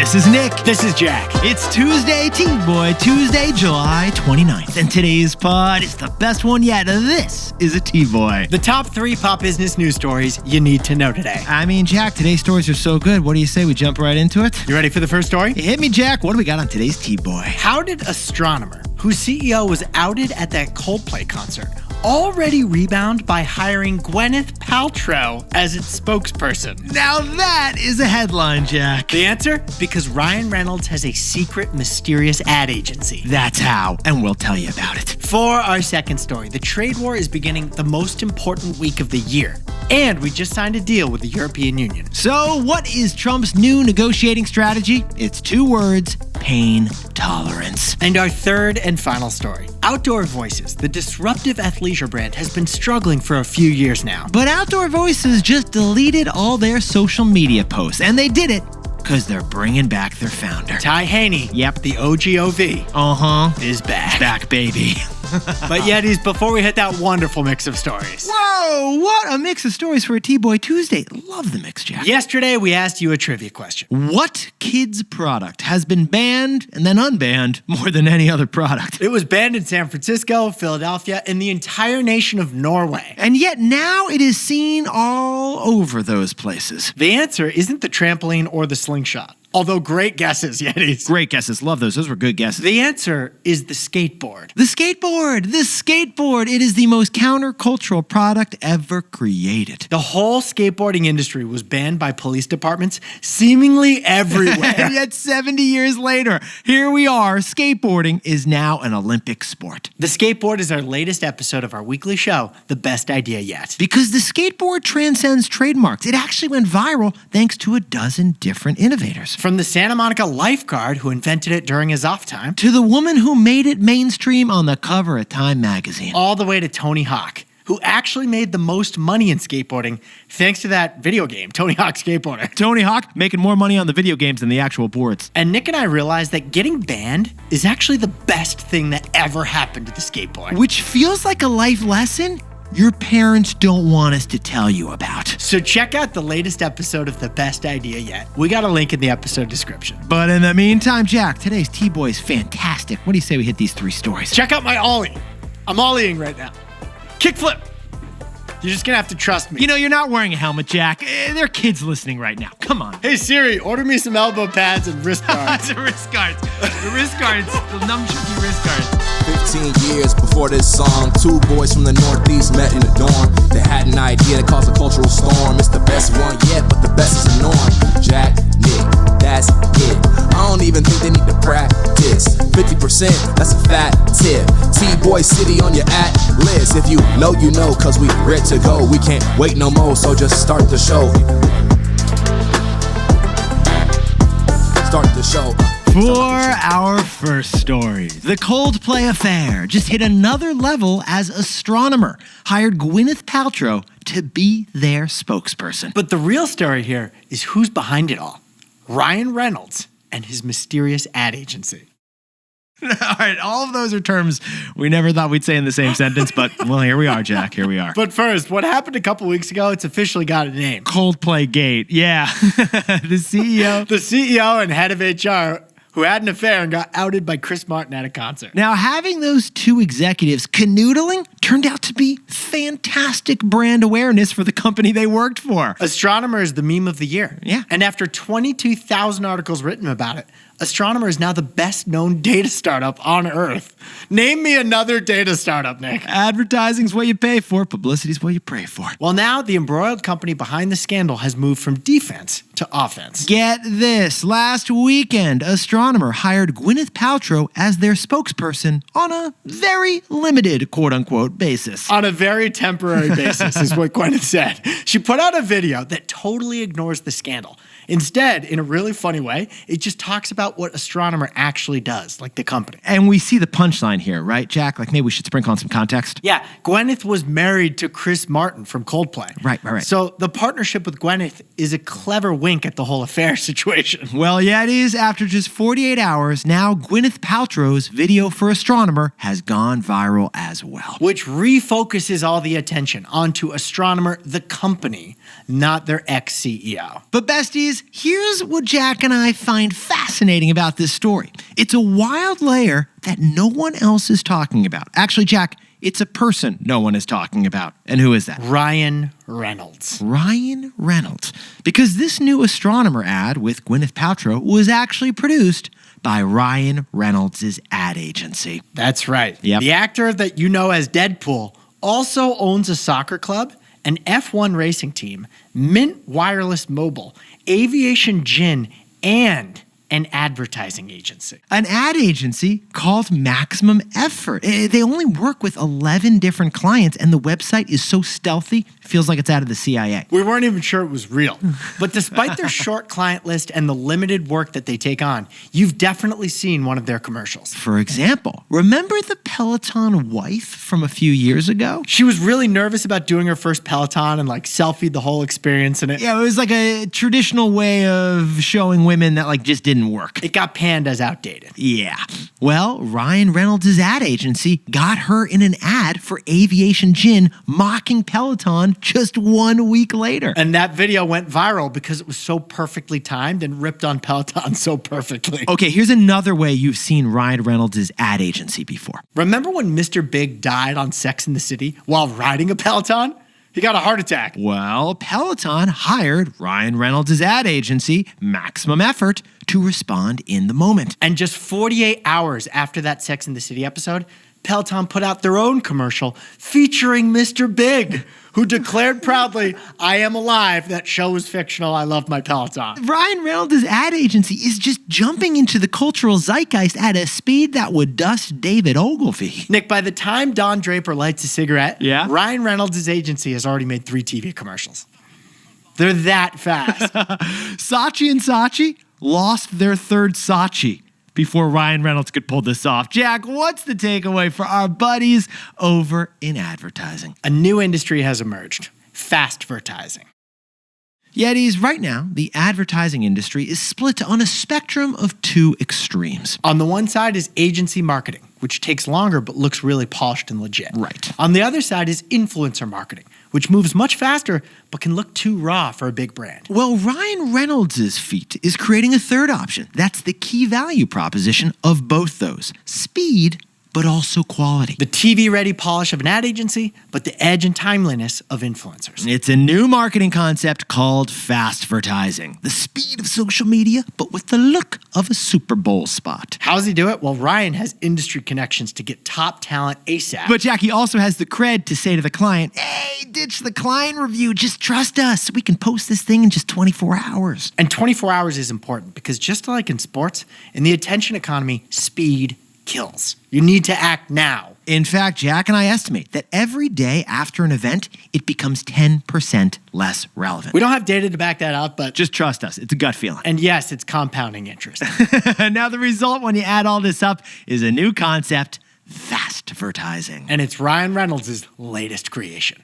This is Nick. This is Jack. It's Tuesday, T-Boy, Tuesday, July 29th. And today's pod is the best one yet. This is a T-Boy. The top 3 pop business news stories you need to know today. I mean, Jack, today's stories are so good. What do you say we jump right into it? You ready for the first story? Hit me, Jack. What do we got on today's T-Boy? How did Astronomer, whose CEO was outed at that Coldplay concert, already rebound by hiring Gwyneth Paltrow as its spokesperson? Now that is a headline, Jack. The answer? Because Ryan Reynolds has a secret, mysterious ad agency. That's how, and we'll tell you about it. For our second story, the trade war is beginning the most important week of the year. And we just signed a deal with the European Union. So what is Trump's new negotiating strategy? It's 2 words: pain tolerance. And our third and final story. Outdoor Voices, the disruptive athleisure brand, has been struggling for a few years now. But Outdoor Voices just deleted all their social media posts, and they did it because they're bringing back their founder. Ty Haney, Yep. the OGOV, is back. Back, baby. But Yetis, before we hit that wonderful mix of stories. Whoa, what a mix of stories for a T-Boy Tuesday. Love the mix, Jack. Yesterday, we asked you a trivia question. What kids' product has been banned and then unbanned more than any other product? It was banned in San Francisco, Philadelphia, and the entire nation of Norway. And yet now it is seen all over those places. The answer isn't the trampoline or the slingshot. Although great guesses, Yetis. Great guesses. Love those. Those were good guesses. The answer is the skateboard. The skateboard. The skateboard. It is the most countercultural product ever created. The whole skateboarding industry was banned by police departments seemingly everywhere. And yet 70 years later, here we are. Skateboarding is now an Olympic sport. The skateboard is our latest episode of our weekly show, The Best Idea Yet. Because the skateboard transcends trademarks. It actually went viral thanks to a dozen different innovators. From the Santa Monica lifeguard who invented it during his off time, To the woman who made it mainstream on the cover of Time magazine. all the way to Tony Hawk, who actually made the most money in skateboarding thanks to that video game, Tony Hawk Skateboarder. Tony Hawk making more money on the video games than the actual boards. And Nick and I realized that getting banned is actually the best thing that ever happened to the skateboard. Which feels like a life lesson your parents don't want us to tell you about. So check out the latest episode of The Best Idea Yet. We got a link in the episode description. But in the meantime, Jack, today's T-Boy is fantastic. What do you say we hit these 3 stories? Check out my ollie. I'm ollieing right now. Kickflip. You're just gonna have to trust me. You know, you're not wearing a helmet, Jack. There are kids listening right now. Come on. Hey Siri, order me some elbow pads and wrist guards. The wrist guards. The wrist guards. The numb-chucky wrist guards. 15 years before this song, 2 boys from the Northeast met in the dorm. They had an idea that caused a cultural storm. It's the best one yet, but the best is the norm. Jack, Nick, that's it. I don't even think they need to practice. 50%, that's a fat tip. T-Boy City on your at list. If you know, you know, cause we ready to go. We can't wait no more, so just start the show. Start the show. For our first story, the Coldplay affair just hit another level as Astronomer hired Gwyneth Paltrow to be their spokesperson. But the real story here is who's behind it all. Ryan Reynolds and his mysterious ad agency. All right, all of those are terms we never thought we'd say in the same sentence, but, well, here we are, Jack, here we are. But first, what happened a couple weeks ago, it's officially got a name. Coldplay Gate, yeah. The CEO. The CEO and head of HR who had an affair and got outed by Chris Martin at a concert. Now, having those 2 executives canoodling turned out to be fantastic brand awareness for the company they worked for. Astronomer is the meme of the year. Yeah. And after 22,000 articles written about it, Astronomer is now the best-known data startup on Earth. Name me another data startup, Nick. Advertising's what you pay for. Publicity's what you pray for. Well, now the embroiled company behind the scandal has moved from defense to offense. Get this. Last weekend, Astronomer hired Gwyneth Paltrow as their spokesperson on a very limited, quote-unquote, basis. On a very temporary basis, is what Gwyneth said. She put out a video that totally ignores the scandal. Instead, in a really funny way, it just talks about what Astronomer actually does, like the company. And we see the punchline here, right, Jack? Like, maybe we should sprinkle on some context. Yeah, Gwyneth was married to Chris Martin from Coldplay. Right. So the partnership with Gwyneth is a clever wink at the whole affair situation. Well, yeah, it is. After just 48 hours, now Gwyneth Paltrow's video for Astronomer has gone viral as well. Which refocuses all the attention onto Astronomer, the company, not their ex-CEO. But besties, Yeti's, here's what Jack and I find fascinating about this story. It's a wild layer that no one else is talking about. Actually, Jack, it's a person no one is talking about. And who is that? Ryan Reynolds. Ryan Reynolds. Because this new Astronomer ad with Gwyneth Paltrow was actually produced by Ryan Reynolds' ad agency. That's right. Yep. The actor that you know as Deadpool also owns a soccer club, an F1 racing team, Mint Wireless Mobile, Aviation Gin, and an advertising agency. An ad agency called Maximum Effort. They only work with 11 different clients, and the website is so stealthy, it feels like it's out of the CIA. We weren't even sure it was real. But despite their short client list and the limited work that they take on, you've definitely seen one of their commercials. For example, remember the Peloton wife from a few years ago? She was really nervous about doing her first Peloton and selfied the whole experience in it. Yeah, it was like a traditional way of showing women that just didn't work. It got panned as outdated. Yeah. Well, Ryan Reynolds' ad agency got her in an ad for Aviation Gin mocking Peloton just 1 week later. And that video went viral because it was so perfectly timed and ripped on Peloton so perfectly. Okay, here's another way you've seen Ryan Reynolds' ad agency before. Remember when Mr. Big died on Sex and the City while riding a Peloton? He got a heart attack. Well, Peloton hired Ryan Reynolds' ad agency, Maximum Effort, to respond in the moment. And just 48 hours after that Sex and the City episode, Peloton put out their own commercial featuring Mr. Big, who declared proudly, "I am alive. That show is fictional. I love my Peloton." Ryan Reynolds' ad agency is just jumping into the cultural zeitgeist at a speed that would dust David Ogilvy. Nick, by the time Don Draper lights a cigarette, Yeah? Ryan Reynolds' agency has already made 3 TV commercials. They're that fast. Saatchi and Saatchi lost their third Saatchi before Ryan Reynolds could pull this off. Jack, what's the takeaway for our buddies over in advertising? A new industry has emerged, Fastervertising. Yetis, right now, the advertising industry is split on a spectrum of 2 extremes. On the one side is agency marketing, which takes longer but looks really polished and legit. Right. On the other side is influencer marketing, which moves much faster but can look too raw for a big brand. Well, Ryan Reynolds' feat is creating a third option. That's the key value proposition of both those. Speed, but also quality. The TV-ready polish of an ad agency, but the edge and timeliness of influencers. It's a new marketing concept called Fastervertising. The speed of social media, but with the look of a Super Bowl spot. How does he do it? Well, Ryan has industry connections to get top talent ASAP. But Jack, he also has the cred to say to the client, hey, ditch the client review, just trust us. We can post this thing in just 24 hours. And 24 hours is important because just like in sports, in the attention economy, speed kills. You need to act now. In fact, Jack and I estimate that every day after an event, it becomes 10% less relevant. We don't have data to back that up, but Just trust us. It's a gut feeling. and yes, it's compounding interest. Now the result when you add all this up is a new concept, Fastervertising. And it's Ryan Reynolds' latest creation.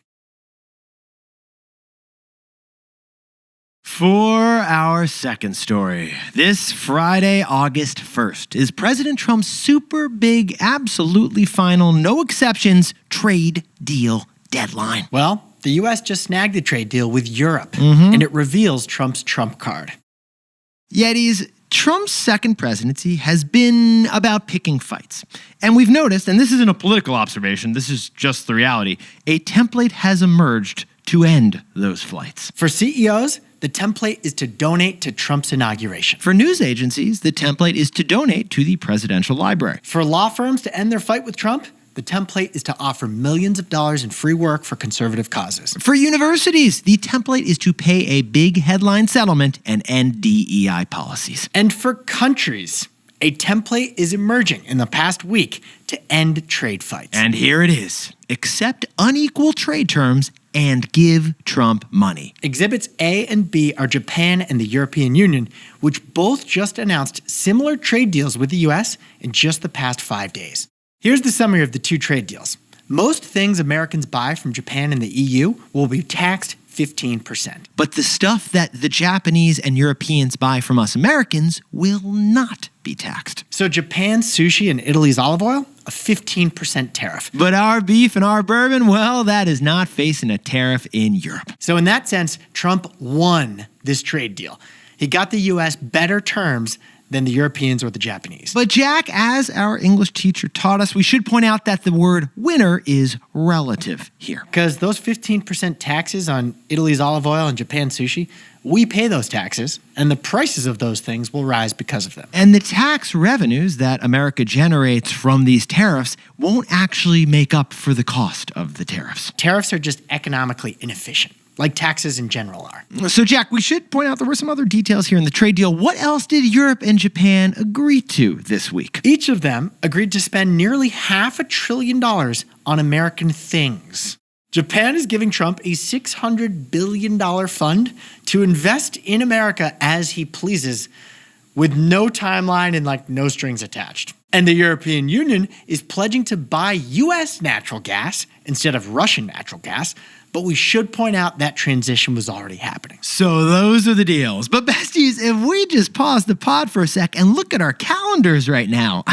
For our second story, this Friday, August 1st, is President Trump's super big, absolutely final, no exceptions, trade deal deadline. Well, the U.S. just snagged a trade deal with Europe, and it reveals Trump's trump card. Yetis, Trump's second presidency has been about picking fights. And we've noticed, and this isn't a political observation, this is just the reality, a template has emerged to end those fights. For CEOs, the template is to donate to Trump's inauguration. For news agencies, the template is to donate to the presidential library. For law firms to end their fight with Trump, the template is to offer millions of dollars in free work for conservative causes. For universities, the template is to pay a big headline settlement and end DEI policies. And for countries, a template is emerging in the past week to end trade fights. And here it is. Accept unequal trade terms and give Trump money. Exhibits A and B are Japan and the European Union, which both just announced similar trade deals with the U.S. in just the past 5 days. Here's the summary of the 2 trade deals. Most things Americans buy from Japan and the EU will be taxed 15%. But the stuff that the Japanese and Europeans buy from us Americans will not be taxed. So Japan's sushi and Italy's olive oil, a 15% tariff. But our beef and our bourbon, well, that is not facing a tariff in Europe. So in that sense, Trump won this trade deal. He got the U.S. better terms than the Europeans or the Japanese. But Jack, as our English teacher taught us, we should point out that the word winner is relative here. Because those 15% taxes on Italy's olive oil and Japan's sushi, we pay those taxes, and the prices of those things will rise because of them. And the tax revenues that America generates from these tariffs won't actually make up for the cost of the tariffs. Tariffs are just economically inefficient, like taxes in general are. So, Jack, we should point out there were some other details here in the trade deal. What else did Europe and Japan agree to this week? Each of them agreed to spend nearly $500 billion on American things. Japan is giving Trump a $600 billion fund to invest in America as he pleases, with no timeline and no strings attached. And the European Union is pledging to buy U.S. natural gas instead of Russian natural gas, but we should point out that transition was already happening. So those are the deals. But besties, if we just pause the pod for a sec and look at our calendars right now,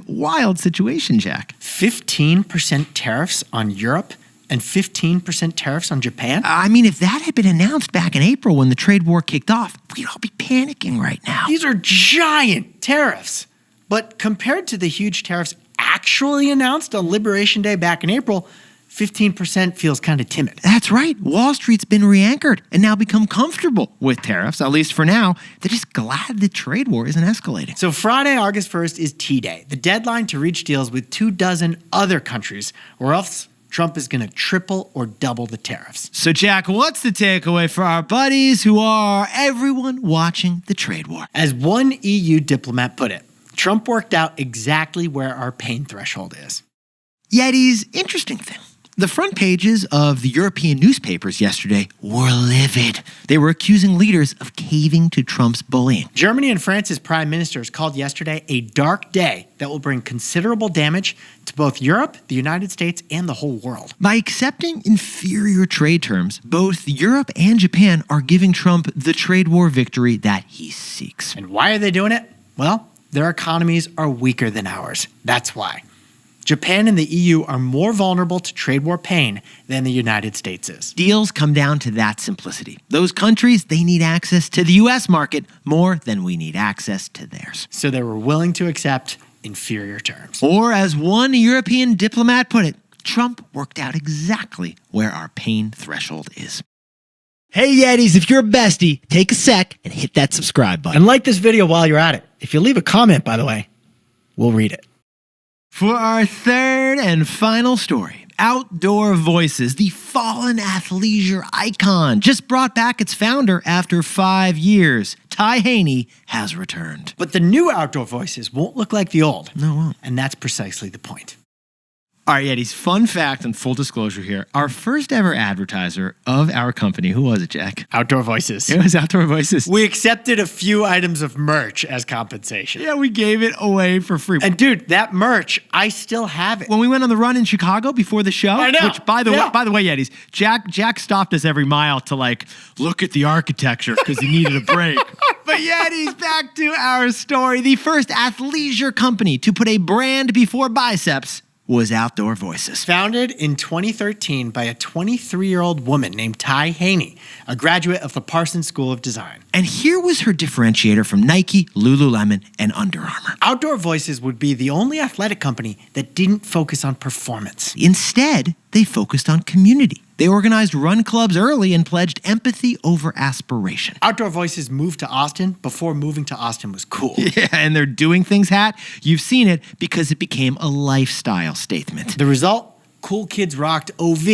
wild situation, Jack. 15% tariffs on Europe and 15% tariffs on Japan? If that had been announced back in April when the trade war kicked off, we'd all be panicking right now. These are giant tariffs. But compared to the huge tariffs actually announced on Liberation Day back in April, 15% feels kind of timid. That's right. Wall Street's been re-anchored and now become comfortable with tariffs, at least for now. They're just glad the trade war isn't escalating. So Friday, August 1st is T-Day, the deadline to reach deals with 24 other countries, or else Trump is going to triple or double the tariffs. So, Jack, what's the takeaway for our buddies who are everyone watching the trade war? As one EU diplomat put it, Trump worked out exactly where our pain threshold is. Yetis, interesting thing. The front pages of the European newspapers yesterday were livid. They were accusing leaders of caving to Trump's bullying. Germany and France's prime ministers called yesterday a dark day that will bring considerable damage to both Europe, the United States, and the whole world. By accepting inferior trade terms, both Europe and Japan are giving Trump the trade war victory that he seeks. And why are they doing it? Well, their economies are weaker than ours. That's why. Japan and the EU are more vulnerable to trade war pain than the United States is. Deals come down to that simplicity. Those countries, they need access to the U.S. market more than we need access to theirs. So they were willing to accept inferior terms. Or as one European diplomat put it, Trump worked out exactly where our pain threshold is. Hey Yetis, if you're a bestie, take a sec and hit that subscribe button. And like this video while you're at it. If you leave a comment, by the way, we'll read it. For our third and final story, Outdoor Voices, the fallen athleisure icon, just brought back its founder after 5 years. Ty Haney has returned. But the new Outdoor Voices won't look like the old. No, it won't. And that's precisely the point. All right, Yetis, fun fact and full disclosure here. Our first ever advertiser of our company, who was it, Jack? Outdoor Voices. It was Outdoor Voices. We accepted a few items of merch as compensation. Yeah, we gave it away for free. And dude, that merch, I still have it. When we went on the run in Chicago before the show, I know. which by the way, Yetis, Jack stopped us every mile to look at the architecture because he needed a break. But Yetis, back to our story. The first athleisure company to put a brand before biceps was Outdoor Voices. Founded in 2013 by a 23-year-old woman named Ty Haney, a graduate of the Parsons School of Design. And here was her differentiator from Nike, Lululemon, and Under Armour. Outdoor Voices would be the only athletic company that didn't focus on performance. Instead, they focused on community. They organized run clubs early and pledged empathy over aspiration. Outdoor Voices moved to Austin before moving to Austin was cool. Yeah, and their doing things hat, you've seen it because it became a lifestyle statement. The result? Cool kids rocked OV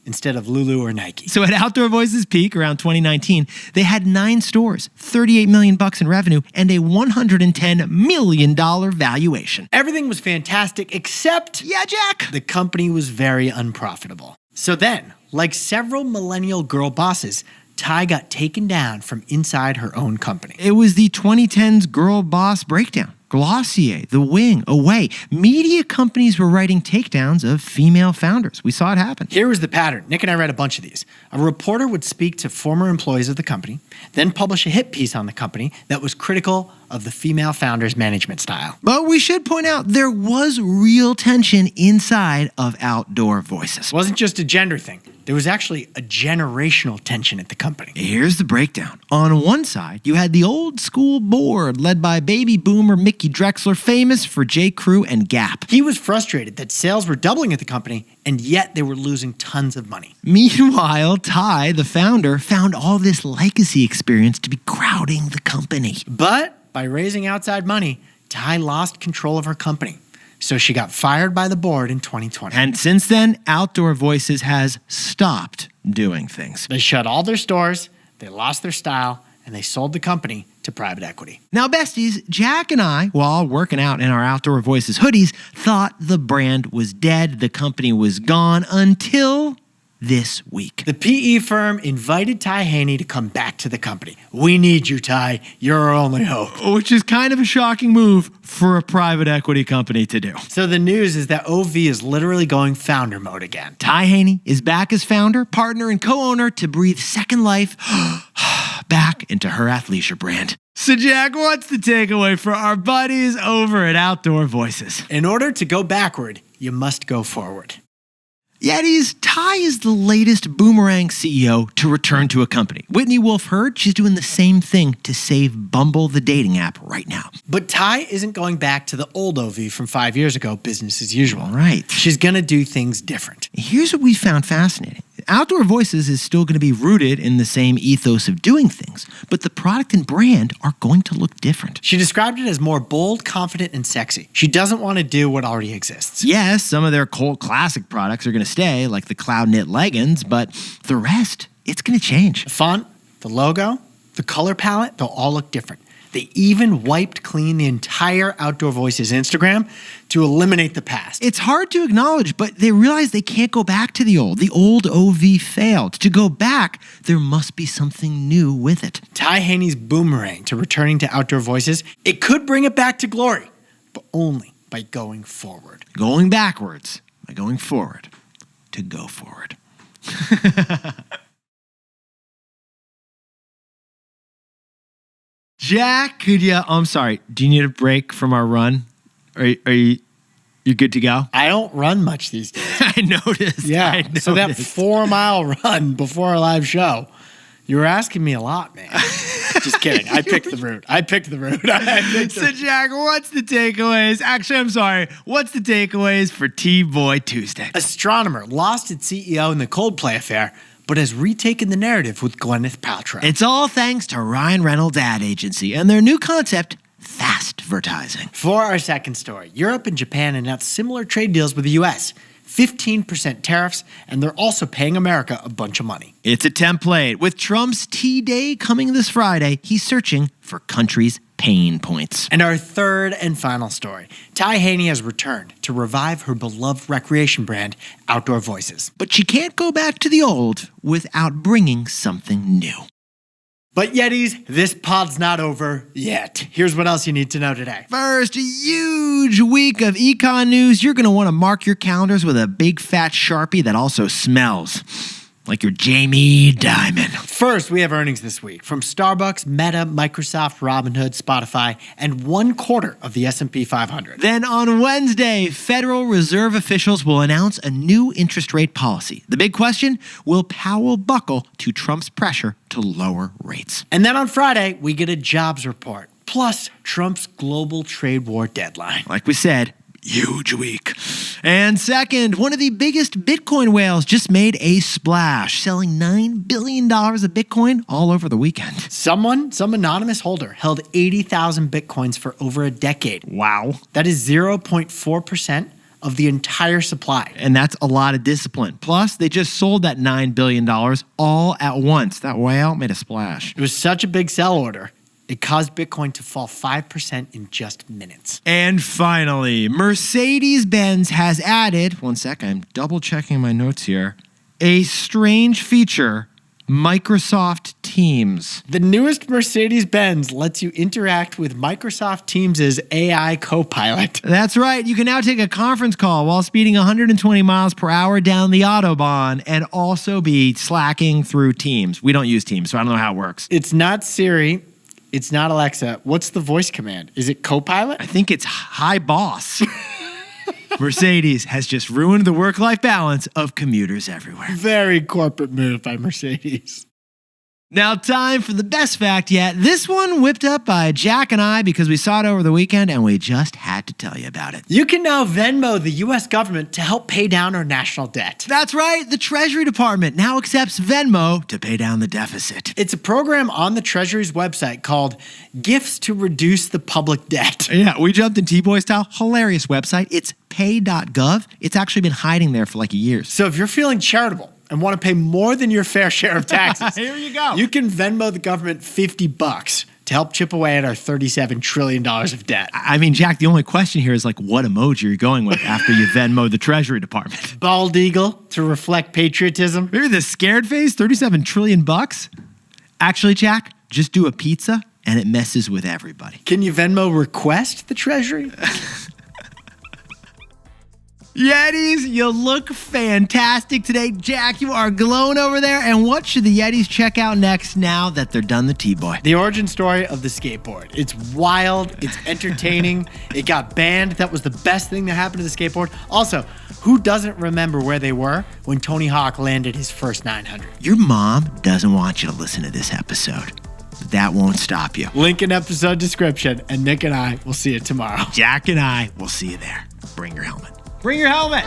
instead of Lulu or Nike. So at Outdoor Voices peak around 2019, they had 9 stores, $38 million in revenue, and a $110 million valuation. Everything was fantastic except, yeah, Jack, the company was very unprofitable. So then, like several millennial girl bosses, Ty got taken down from inside her own company. It was the 2010s girl boss breakdown. Glossier, The Wing, Away. Media companies were writing takedowns of female founders. We saw it happen. Here was the pattern. Nick and I read a bunch of these. A reporter would speak to former employees of the company, then publish a hit piece on the company that was critical of the female founder's management style. But we should point out there was real tension inside of Outdoor Voices. It wasn't just a gender thing. There was actually a generational tension at the company. Here's the breakdown. On one side, you had the old school board led by baby boomer Mickey Drexler, famous for J. Crew and Gap. He was frustrated that sales were doubling at the company, and yet they were losing tons of money. Meanwhile, Ty, the founder, found all this legacy experience to be crowding the company. But by raising outside money, Ty lost control of her company. So she got fired by the board in 2020. And since then, Outdoor Voices has stopped doing things. They shut all their stores, they lost their style, and they sold the company to private equity. Now, besties, Jack and I, while working out in our Outdoor Voices hoodies, thought the brand was dead, the company was gone, until this week. The PE firm invited Ty Haney to come back to the company. We need you, Ty. You're our only hope. Which is kind of a shocking move for a private equity company to do. So the news is that OV is literally going founder mode again. Ty Haney is back as founder, partner, and co-owner to breathe second life back into her athleisure brand. So Jack, what's the takeaway for our buddies over at Outdoor Voices? In order to go backward, you must go forward. Yetis, Ty is the latest boomerang CEO to return to a company. Whitney Wolf Herd, she's doing the same thing to save Bumble, the dating app, right now. But Ty isn't going back to the old OV from 5 years ago, business as usual. Right. She's going to do things different. Here's what we found fascinating. Outdoor Voices is still going to be rooted in the same ethos of doing things, but the product and brand are going to look different. She described it as more bold, confident, and sexy. She doesn't want to do what already exists. Yes, some of their cult classic products are going to stay, like the cloud knit leggings, but the rest, it's going to change. The font, the logo, the color palette, they'll all look different. They even wiped clean the entire Outdoor Voices Instagram to eliminate the past. It's hard to acknowledge, but they realize they can't go back to the old. The old OV failed. To go back, there must be something new with it. Ty Haney's boomerang to returning to Outdoor Voices, it could bring it back to glory, but only by going forward. Going backwards by going forward to go forward. Jack, I'm sorry. Do you need a break from our run? Are you good to go? I don't run much these days. I noticed. Yeah. So that 4-mile run before our live show, you were asking me a lot, man. Just kidding. I picked the route. So, Jack, what's the takeaways? Actually, I'm sorry. What's the takeaways for TBOY Tuesday? Astronomer lost its CEO in the Coldplay affair, but has retaken the narrative with Gwyneth Paltrow. It's all thanks to Ryan Reynolds' ad agency and their new concept, Fastervertising. For our second story, Europe and Japan announced similar trade deals with the U.S., 15% tariffs, and they're also paying America a bunch of money. It's a template. With Trump's T-Day coming this Friday, he's searching for countries' pain points. And our third and final story, Ty Haney has returned to revive her beloved recreation brand, Outdoor Voices. But she can't go back to the old without bringing something new. But Yetis, this pod's not over yet. Here's what else you need to know today. First, a huge week of econ news. You're going to want to mark your calendars with a big fat Sharpie that also smells like your Jamie Dimon. First, we have earnings this week from Starbucks, Meta, Microsoft, Robinhood, Spotify, and 1/4 of the S&P 500. Then on Wednesday, Federal Reserve officials will announce a new interest rate policy. The big question, will Powell buckle to Trump's pressure to lower rates? And then on Friday, we get a jobs report, plus Trump's global trade war deadline. Like we said, huge week. And second, one of the biggest Bitcoin whales just made a splash, selling $9 billion of Bitcoin all over the weekend. Some anonymous holder held 80,000 Bitcoins for over a decade. Wow. That is 0.4% of the entire supply. And that's a lot of discipline. Plus, they just sold that $9 billion all at once. That whale made a splash. It was such a big sell order, it caused Bitcoin to fall 5% in just minutes. And finally, Mercedes-Benz has added, one sec, I'm double checking my notes here, a strange feature, Microsoft Teams. The newest Mercedes-Benz lets you interact with Microsoft Teams' AI co-pilot. That's right. You can now take a conference call while speeding 120 miles per hour down the Autobahn and also be slacking through Teams. We don't use Teams, so I don't know how it works. It's not Siri. It's not Alexa. What's the voice command? Is it Copilot? I think it's hi boss. Mercedes has just ruined the work-life balance of commuters everywhere. Very corporate move by Mercedes. Now, time for the best fact yet. This one whipped up by Jack and I because we saw it over the weekend and we just had to tell you about it. You can now Venmo the U.S. government to help pay down our national debt. That's right. The Treasury Department now accepts Venmo to pay down the deficit. It's a program on the Treasury's website called Gifts to Reduce the Public Debt. Yeah, we jumped in T-Boy style. Hilarious website. It's pay.gov. It's actually been hiding there for like years. So if you're feeling charitable and want to pay more than your fair share of taxes, Here you go. You can Venmo the government $50 to help chip away at our $37 trillion of debt. I mean, Jack, the only question here is like, what emoji are you going with after you Venmo the Treasury Department? Bald eagle to reflect patriotism. Maybe the scared face, 37 trillion bucks? Actually, Jack, just do a pizza and it messes with everybody. Can you Venmo request the Treasury? Yetis, you look fantastic today. Jack, you are glowing over there. And what should the Yetis check out next now that they're done the T-Boy? The origin story of the skateboard. It's wild. It's entertaining. It got banned. That was the best thing that happened to the skateboard. Also, who doesn't remember where they were when Tony Hawk landed his first 900? Your mom doesn't want you to listen to this episode. But that won't stop you. Link in episode description, and Nick and I will see you tomorrow. Jack and I will see you there. Bring your helmet. Bring your helmet.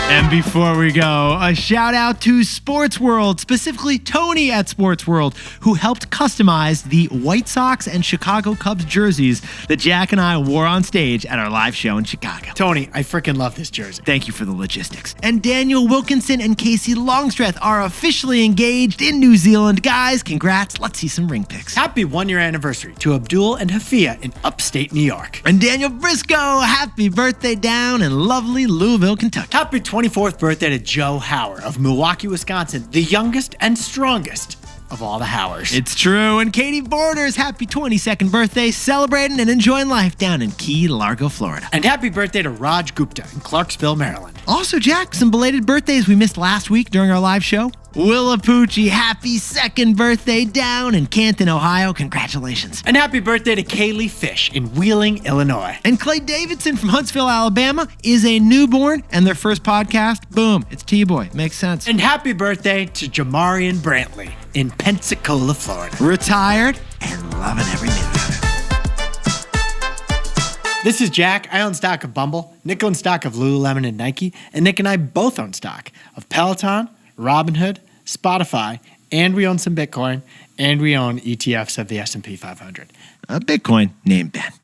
And before we go, a shout out to Sports World, specifically Tony at Sports World, who helped customize the White Sox and Chicago Cubs jerseys that Jack and I wore on stage at our live show in Chicago. Tony, I freaking love this jersey. Thank you for the logistics. And Daniel Wilkinson and Casey Longstreth are officially engaged in New Zealand. Guys, congrats. Let's see some ring pics. Happy 1-year anniversary to Abdul and Hafia in upstate New York. And Daniel Briscoe, happy birthday down in lovely Louisville, Kentucky. Happy 24th birthday to Joe Hauer of Milwaukee, Wisconsin, the youngest and strongest of all the Hauers. It's true. And Katie Borders, happy 22nd birthday, celebrating and enjoying life down in Key Largo, Florida. And happy birthday to Raj Gupta in Clarksville, Maryland. Also, Jack, some belated birthdays we missed last week during our live show. Willapoochie, happy 2nd birthday down in Canton, Ohio. Congratulations. And happy birthday to Kaylee Fish in Wheeling, Illinois. And Clay Davidson from Huntsville, Alabama is a newborn, and their first podcast, boom, it's T-Boy. Makes sense. And happy birthday to Jamarian Brantley in Pensacola, Florida. Retired and loving every minute of it. This is Jack. I own stock of Bumble. Nick owns stock of Lululemon and Nike. And Nick and I both own stock of Peloton, Robinhood, Spotify, and we own some Bitcoin, and we own ETFs of the S&P 500. A Bitcoin named Ben.